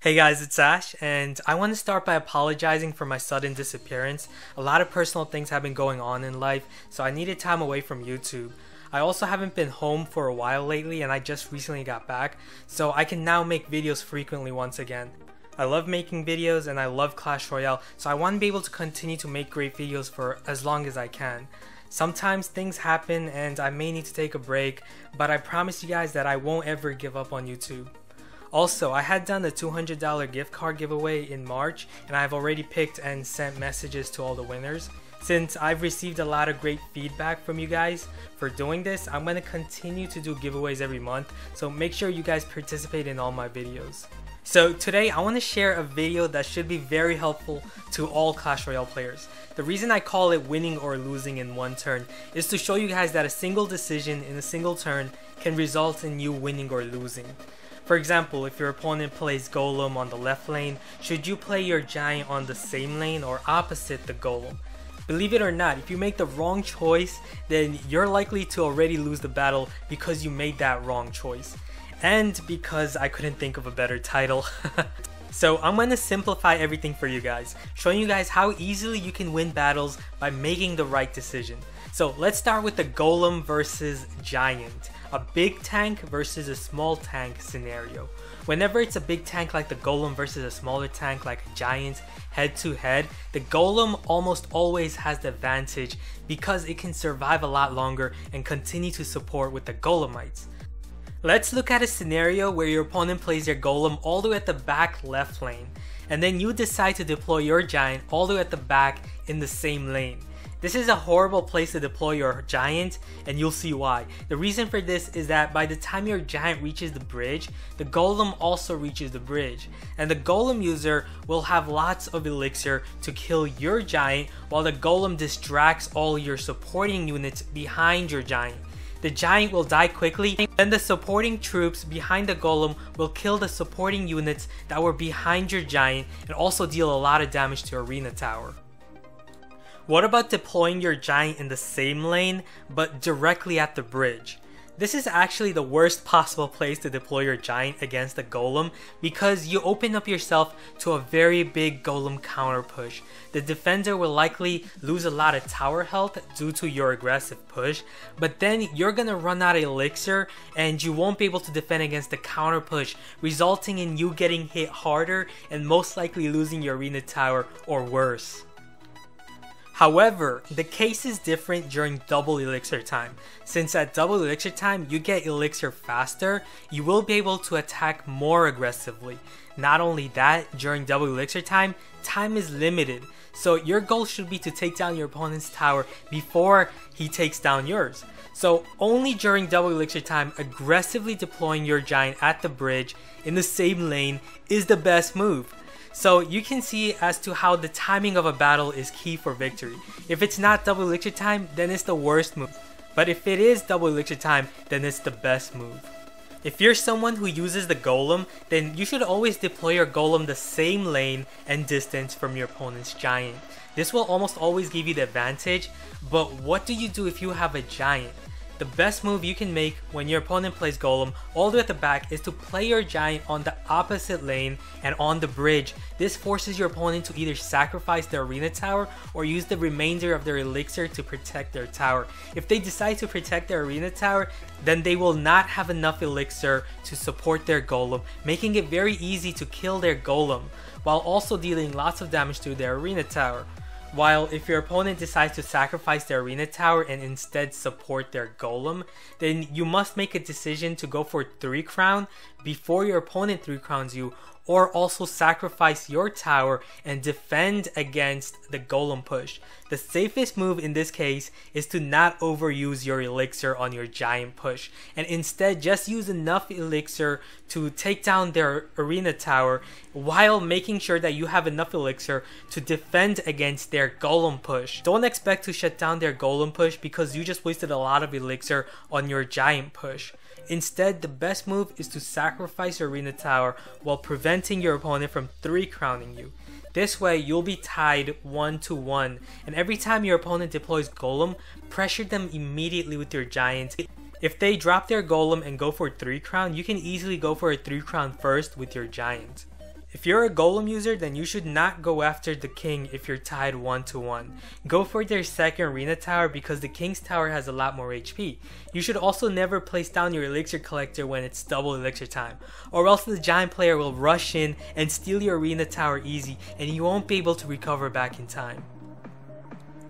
Hey guys, it's Ash, and I want to start by apologizing for my sudden disappearance. A lot of personal things have been going on in life, so I needed time away from YouTube. I also haven't been home for a while lately, and I just recently got back, so I can now make videos frequently once again. I love making videos and I love Clash Royale, so I want to be able to continue to make great videos for as long as I can. Sometimes things happen and I may need to take a break, but I promise you guys that I won't ever give up on YouTube. Also, I had done a $200 gift card giveaway in March, and I've already picked and sent messages to all the winners. Since I've received a lot of great feedback from you guys for doing this, I'm going to continue to do giveaways every month, so make sure you guys participate in all my videos. So today I want to share a video that should be very helpful to all Clash Royale players. The reason I call it winning or losing in one turn is to show you guys that a single decision in a single turn can result in you winning or losing. For example, if your opponent plays Golem on the left lane, should you play your Giant on the same lane or opposite the Golem? Believe it or not, if you make the wrong choice, then you're likely to already lose the battle because you made that wrong choice. And because I couldn't think of a better title. So I'm going to simplify everything for you guys, showing you guys how easily you can win battles by making the right decision. So let's start with the Golem versus Giant, a big tank versus a small tank scenario. Whenever it's a big tank like the Golem versus a smaller tank like a Giant head to head, the Golem almost always has the advantage because it can survive a lot longer and continue to support with the Golemites. Let's look at a scenario where your opponent plays their Golem all the way at the back left lane, and then you decide to deploy your Giant all the way at the back in the same lane. This is a horrible place to deploy your Giant, and you'll see why. The reason for this is that by the time your Giant reaches the bridge, the Golem also reaches the bridge, and the Golem user will have lots of Elixir to kill your Giant while the Golem distracts all your supporting units behind your Giant. The Giant will die quickly, then the supporting troops behind the Golem will kill the supporting units that were behind your Giant and also deal a lot of damage to Arena Tower. What about deploying your Giant in the same lane but directly at the bridge? This is actually the worst possible place to deploy your Giant against the Golem because you open up yourself to a very big Golem counter push. The defender will likely lose a lot of tower health due to your aggressive push, but then you're gonna run out of Elixir and you won't be able to defend against the counter push, resulting in you getting hit harder and most likely losing your Arena Tower or worse. However, the case is different during double Elixir time. Since at double Elixir time you get Elixir faster, you will be able to attack more aggressively. Not only that, during double Elixir time, time is limited, so your goal should be to take down your opponent's tower before he takes down yours. So only during double Elixir time, aggressively deploying your Giant at the bridge in the same lane is the best move. So you can see as to how the timing of a battle is key for victory. If it's not double Elixir time, then it's the worst move. But if it is double Elixir time, then it's the best move. If you're someone who uses the Golem, then you should always deploy your Golem the same lane and distance from your opponent's Giant. This will almost always give you the advantage, but what do you do if you have a Giant? The best move you can make when your opponent plays Golem all the way at the back is to play your Giant on the opposite lane and on the bridge. This forces your opponent to either sacrifice their Arena Tower or use the remainder of their Elixir to protect their tower. If they decide to protect their Arena Tower, then they will not have enough Elixir to support their Golem, making it very easy to kill their Golem, while also dealing lots of damage to their Arena Tower. While if your opponent decides to sacrifice their Arena Tower and instead support their Golem, then you must make a decision to go for 3 crown before your opponent 3 crowns you, or also sacrifice your tower and defend against the Golem push. The safest move in this case is to not overuse your Elixir on your Giant push, and instead just use enough Elixir to take down their Arena Tower while making sure that you have enough Elixir to defend against their Golem push. Don't expect to shut down their Golem push because you just wasted a lot of Elixir on your Giant push. Instead, the best move is to sacrifice your Arena Tower while preventing your opponent from 3 crowning you. This way, you'll be tied 1-1, and every time your opponent deploys Golem, pressure them immediately with your Giant. If they drop their Golem and go for 3 crown, you can easily go for a 3 crown first with your Giant. If you're a Golem user, then you should not go after the King if you're tied 1-1. Go for their second Arena Tower because the King's Tower has a lot more HP. You should also never place down your Elixir collector when it's double Elixir time, or else the Giant player will rush in and steal your Arena Tower easy and you won't be able to recover back in time.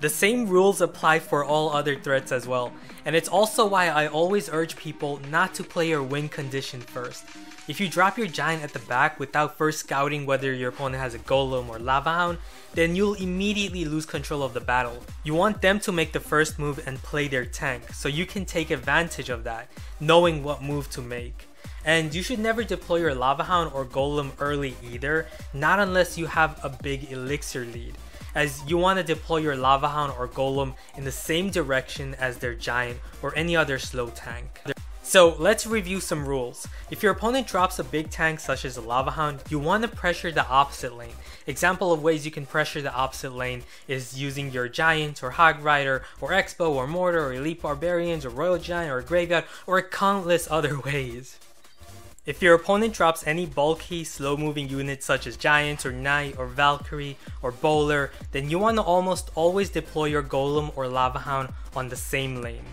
The same rules apply for all other threats as well, and it's also why I always urge people not to play your win condition first. If you drop your Giant at the back without first scouting whether your opponent has a Golem or Lava Hound, then you'll immediately lose control of the battle. You want them to make the first move and play their tank, so you can take advantage of that, knowing what move to make. And you should never deploy your Lava Hound or Golem early either, not unless you have a big Elixir lead, as you want to deploy your Lava Hound or Golem in the same direction as their Giant or any other slow tank. So let's review some rules. If your opponent drops a big tank such as a Lava Hound, you want to pressure the opposite lane. Example of ways you can pressure the opposite lane is using your Giant or Hog Rider or Expo or Mortar or Elite Barbarians or Royal Giant or Graveyard or countless other ways. If your opponent drops any bulky, slow-moving units such as Giant or Knight or Valkyrie or Bowler, then you want to almost always deploy your Golem or Lava Hound on the same lane.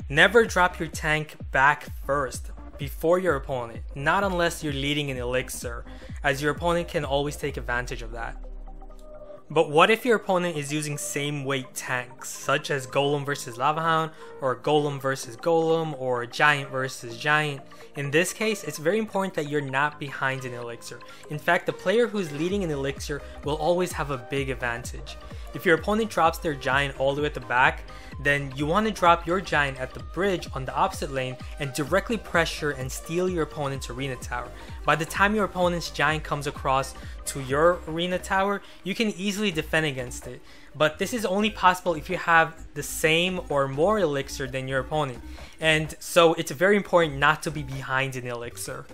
Never drop your tank back first, before your opponent, not unless you're leading an Elixir, as your opponent can always take advantage of that. But what if your opponent is using same weight tanks, such as Golem versus Lava Hound, or Golem versus Golem, or Giant versus Giant? In this case, it's very important that you're not behind an Elixir. In fact, the player who's leading an Elixir will always have a big advantage. If your opponent drops their Giant all the way at the back, then you want to drop your Giant at the bridge on the opposite lane and directly pressure and steal your opponent's Arena Tower. By the time your opponent's Giant comes across to your Arena Tower, you can easily defend against it. But this is only possible if you have the same or more Elixir than your opponent. And so it's very important not to be behind an Elixir.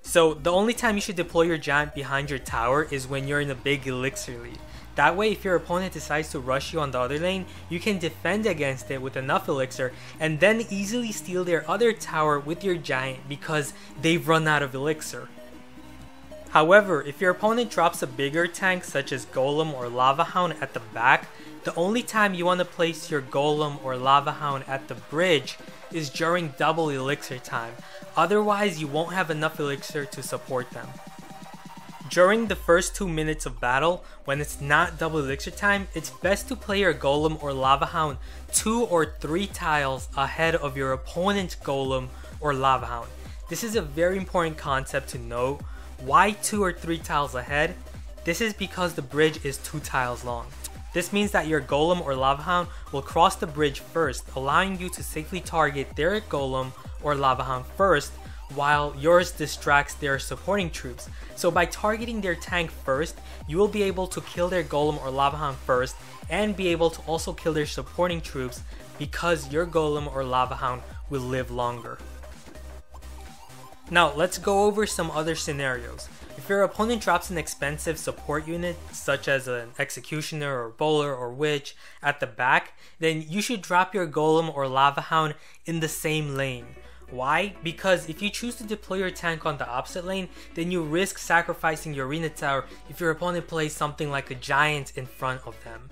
So the only time you should deploy your Giant behind your tower is when you're in a big Elixir lead. That way, if your opponent decides to rush you on the other lane, you can defend against it with enough Elixir and then easily steal their other tower with your Giant because they've run out of Elixir. However, if your opponent drops a bigger tank such as Golem or Lava Hound at the back, the only time you want to place your Golem or Lava Hound at the bridge is during double Elixir time. Otherwise, you won't have enough Elixir to support them. During the first 2 minutes of battle, when it's not double Elixir time, it's best to play your Golem or Lava Hound 2 or 3 tiles ahead of your opponent's Golem or Lava Hound. This is a very important concept to note. Why 2 or 3 tiles ahead? This is because the bridge is 2 tiles long. This means that your Golem or Lava Hound will cross the bridge first, allowing you to safely target their Golem or Lava Hound first, while yours distracts their supporting troops. So by targeting their tank first, you will be able to kill their Golem or Lava Hound first and be able to also kill their supporting troops because your Golem or Lava Hound will live longer. Now let's go over some other scenarios. If your opponent drops an expensive support unit such as an Executioner or Bowler or Witch at the back, then you should drop your Golem or Lava Hound in the same lane. Why? Because if you choose to deploy your tank on the opposite lane, then you risk sacrificing your Arena Tower if your opponent plays something like a Giant in front of them.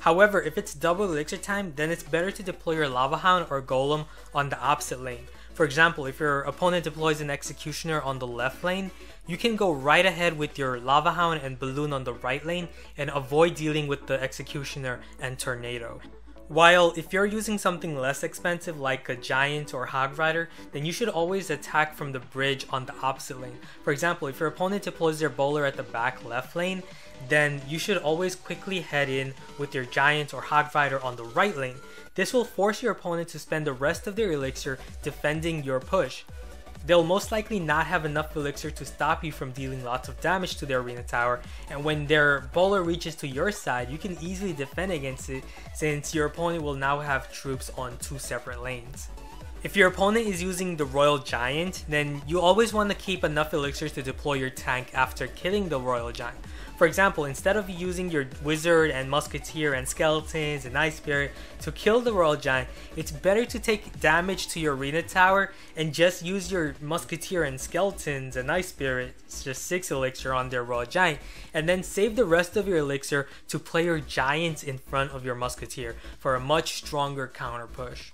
However, if it's double Elixir time, then it's better to deploy your Lava Hound or Golem on the opposite lane. For example, if your opponent deploys an Executioner on the left lane, you can go right ahead with your Lava Hound and Balloon on the right lane and avoid dealing with the Executioner and Tornado. While if you're using something less expensive like a Giant or Hog Rider, then you should always attack from the bridge on the opposite lane. For example, if your opponent deploys their Bowler at the back left lane, then you should always quickly head in with your Giant or Hog Rider on the right lane. This will force your opponent to spend the rest of their Elixir defending your push. They'll most likely not have enough Elixir to stop you from dealing lots of damage to their Arena Tower, and when their Bowler reaches to your side, you can easily defend against it since your opponent will now have troops on 2 separate lanes. If your opponent is using the Royal Giant, then you always want to keep enough Elixir to deploy your tank after killing the Royal Giant. For example, instead of using your wizard and musketeer and skeletons and ice spirit to kill the royal giant, it's better to take damage to your arena tower and just use your musketeer and skeletons and ice spirit, it's just 6 elixir on their royal giant, and then save the rest of your elixir to play your giants in front of your musketeer for a much stronger counter push.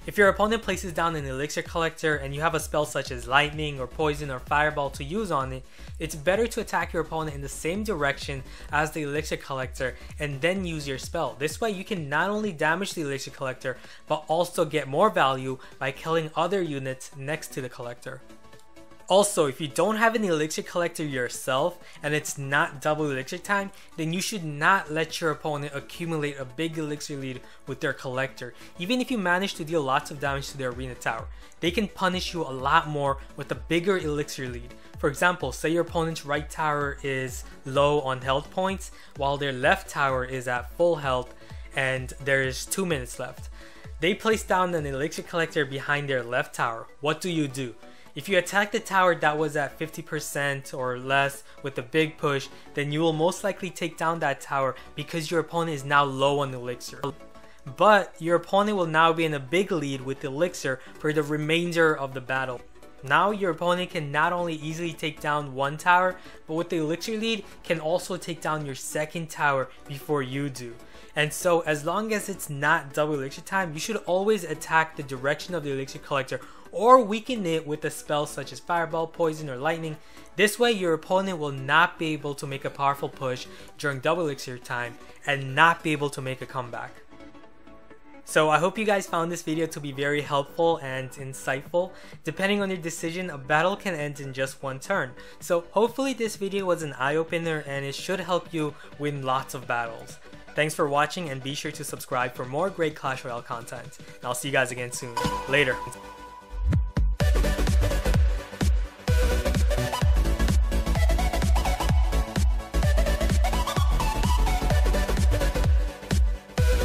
If your opponent places down an elixir collector and you have a spell such as lightning or poison or fireball to use on it, it's better to attack your opponent in the same direction as the elixir collector and then use your spell. This way you can not only damage the elixir collector but also get more value by killing other units next to the collector. Also, if you don't have an elixir collector yourself and it's not double elixir time, then you should not let your opponent accumulate a big elixir lead with their collector. Even if you manage to deal lots of damage to their arena tower, they can punish you a lot more with a bigger elixir lead. For example, say your opponent's right tower is low on health points while their left tower is at full health and there is 2 minutes left. They place down an elixir collector behind their left tower. What do? If you attack the tower that was at 50% or less with a big push, then you will most likely take down that tower because your opponent is now low on elixir. But your opponent will now be in a big lead with elixir for the remainder of the battle. Now your opponent can not only easily take down one tower, but with the elixir lead can also take down your second tower before you do. And so as long as it's not double elixir time, you should always attack the direction of the elixir collector or weaken it with a spell such as fireball, poison, or lightning. This way your opponent will not be able to make a powerful push during double elixir time and not be able to make a comeback. So I hope you guys found this video to be very helpful and insightful. Depending on your decision, a battle can end in just one turn. So hopefully this video was an eye-opener and it should help you win lots of battles. Thanks for watching and be sure to subscribe for more great Clash Royale content. And I'll see you guys again soon. Later.